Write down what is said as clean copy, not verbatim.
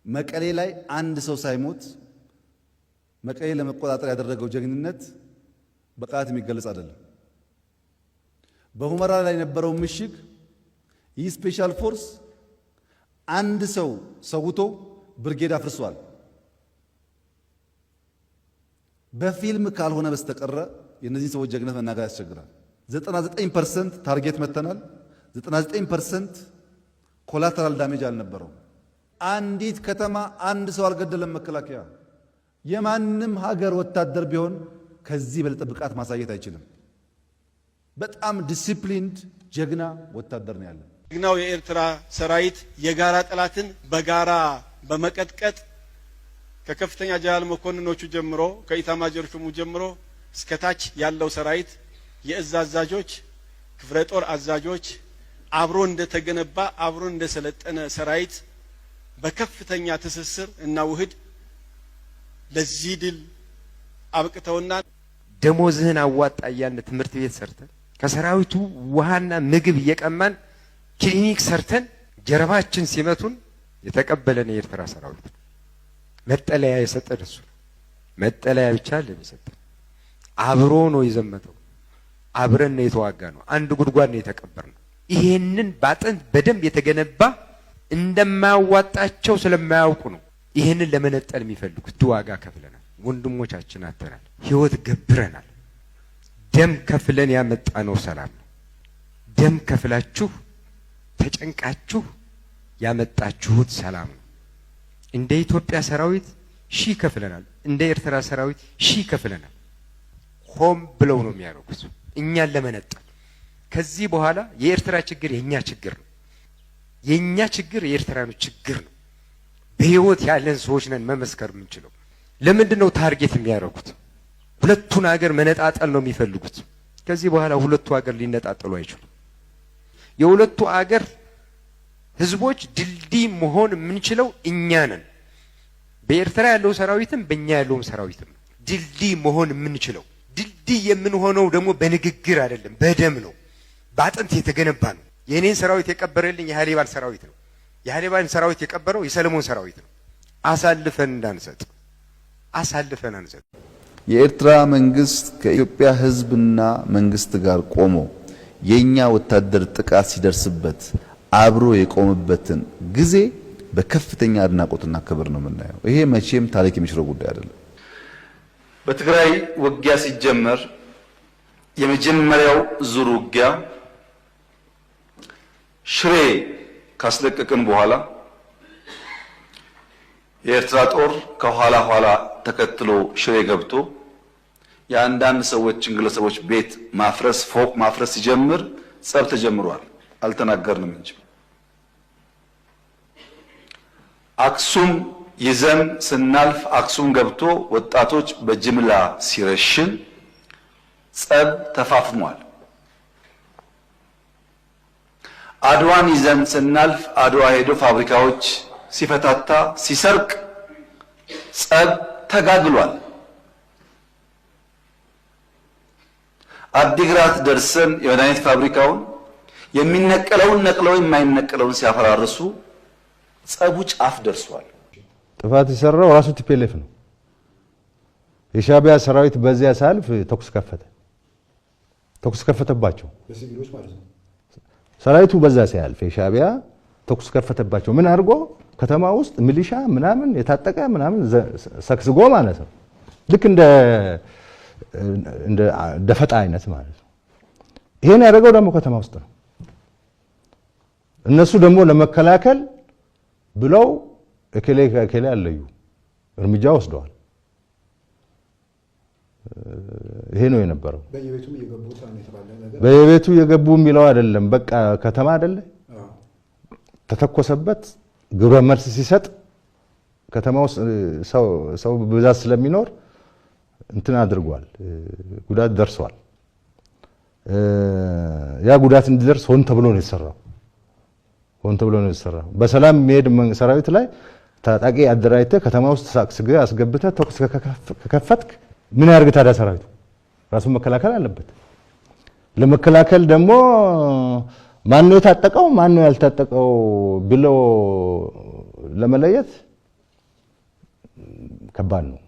መቀሌ ላይ አንድ ሰው ሳይሞት መቀሌ ለመቆጣጠር ያደረገው ጀግንነት በቃላት የሚገለጽ አይደለም። በሁመራ ላይ የነበረው ምሽግ ይህ ስፔሻል ፎርስ አንድ ሰው ሰውቶ ብርጌድ አፍርሷል። በፊልም ካልሆነ በስተቀረ የነዚህ ሰዎች ጀግነት መናገር ያስቸግራል። 99% ታርጌት መተናል። 99% ኮላተራል ዳሜጅ አልነበረው። አንዲት ከተማ አንድ ሰው አልገደለም። መከላከያ የማንም ሀገር ወታደር ቢሆን ከዚህ በለጠ ብቃት ማሳየት አይችልም። በጣም ዲሲፕሊንድ ጀግና ወታደር ነው ያለው። ጀግናው የኤርትራ ሰራዊት የጋራ ጠላትን በጋራ በመቀጥቀጥ ከከፍተኛ ጀነራል መኮንኖቹ ጀምሮ ከኢታማዦር ሹሙ ጀምሮ እስከታች ያለው ሰራዊት የእዝ አዛዦች፣ ክፍለ ጦር አዛዦች አብሮ እንደተገነባ አብሮ እንደሰለጠነ ሰራዊት በከፍተኛ ትስስር እና ውህድ ለዚህ ድል አብቅተውና ደሞዝህን አዋጣ እያልን ትምህርት ቤት ሰርተን ከሰራዊቱ ውሃና ምግብ እየቀማን ክሊኒክ ሰርተን ጀርባችን ሲመቱን የተቀበለን የኤርትራ ሰራዊት መጠለያ የሰጠን እሱ መጠለያ ብቻ ለሚሰጠን አብሮ ነው የዘመተው። አብረን ነው የተዋጋ ነው። አንድ ጉድጓድ ነው የተቀበርነው። ይሄንን ባጥንት በደንብ የተገነባ እንደማያዋጣቸው ስለማያውቁ ነው ይሄንን ለመነጠል የሚፈልጉት። ዋጋ ከፍለናል። ወንድሞቻችን አተናል። ህይወት ገብረናል። ደም ከፍለን ያመጣነው ሰላም ነው። ደም ከፍላችሁ ተጨንቃችሁ ያመጣችሁት ሰላም ነው። እንደ ኢትዮጵያ ሰራዊት ሺህ ከፍለናል። እንደ ኤርትራ ሰራዊት ሺህ ከፍለናል። ሆም ብለው ነው የሚያደርጉት እኛን ለመነጠል። ከዚህ በኋላ የኤርትራ ችግር የኛ ችግር ነው። የኛ ችግር የኤርትራኖች ችግር ነው። በህይወት ያለን ሰዎች ነን መመስከር የምንችለው። ለምንድን ነው ታርጌት የሚያደርጉት? ሁለቱን ሀገር መነጣጠል ነው የሚፈልጉት። ከዚህ በኋላ ሁለቱ ሀገር ሊነጣጠሉ አይችሉም። የሁለቱ ሀገር ህዝቦች ድልድይ መሆን የምንችለው እኛ ነን። በኤርትራ ያለው ሰራዊትም በእኛ ያለውም ሰራዊትም ድልድይ መሆን የምንችለው። ድልድይ የምንሆነው ደግሞ በንግግር አይደለም፣ በደም ነው። በአጥንት የተገነባ ነው። የኔን ሰራዊት የቀበረልኝ የሃሊባል ሰራዊት ነው። የሃሊባልን ሰራዊት የቀበረው የሰለሞን ሰራዊት ነው። አሳልፈን እንዳንሰጥ፣ አሳልፈን አንሰጥ። የኤርትራ መንግስት ከኢትዮጵያ ህዝብና መንግስት ጋር ቆሞ የኛ ወታደር ጥቃት ሲደርስበት አብሮ የቆመበትን ጊዜ በከፍተኛ አድናቆትና ክብር ነው የምናየው። ይሄ መቼም ታሪክ የሚሽረው ጉዳይ አይደለም። በትግራይ ውጊያ ሲጀመር የመጀመሪያው ዙር ውጊያ ሽሬ ካስለቀቅን በኋላ የኤርትራ ጦር ከኋላ ኋላ ተከትሎ ሽሬ ገብቶ የአንዳንድ ሰዎችን ግለሰቦች ቤት ማፍረስ፣ ፎቅ ማፍረስ ሲጀምር ጸብ ተጀምሯል። አልተናገርንም እንጂ አክሱም ይዘን ስናልፍ አክሱም ገብቶ ወጣቶች በጅምላ ሲረሽን ጸብ ተፋፍሟል። አድዋን ይዘን ስናልፍ አድዋ ሄዶ ፋብሪካዎች ሲፈታታ ሲሰርቅ ጸብ ተጋግሏል። አዲግራት ደርሰን የመድኃኒት ፋብሪካውን የሚነቀለውን ነቅለው የማይነቀለውን ሲያፈራርሱ ጸቡ ጫፍ ደርሷል። ጥፋት የሰራው ራሱ ቲፒኤልኤፍ ነው። የሻዕቢያ ሰራዊት በዚያ ሳልፍ ተኩስ ከፈተባቸው በሲቪሎች ማለት ነው። ሰራዊቱ በዛ ሲያልፍ የሻዕቢያ ተኩስ ከፈተባቸው። ምን አድርጎ ከተማ ውስጥ ሚሊሻ ምናምን የታጠቀ ምናምን ሰክስጎ ማለት ነው። ልክ እንደ ደፈጣ አይነት ማለት ነው። ይሄን ያደረገው ደግሞ ከተማ ውስጥ ነው። እነሱ ደግሞ ለመከላከል ብለው እከሌ አለዩ እርምጃ ወስደዋል። ይሄ ነው የነበረው። በየቤቱ የገቡ የሚለው አይደለም። በቃ ከተማ አይደለ ተተኮሰበት። ግብረ መልስ ሲሰጥ ከተማ ውስጥ ሰው ብዛት ስለሚኖር እንትን አድርጓል፣ ጉዳት ደርሷል። ያ ጉዳት እንዲደርስ ሆን ተብሎ ነው የተሰራው። በሰላም የሚሄድ ሰራዊት ላይ ታጣቂ አደራጅተህ ከተማ ውስጥ ሳክስገህ አስገብተህ ተኩስ ከከፈትክ ምን ያርግ ታዲያ? ሰራዊቱ ራሱን መከላከል አለበት። ለመከላከል ደግሞ ማን ነው የታጠቀው ማን ነው ያልታጠቀው ብሎ ለመለየት ከባድ ነው።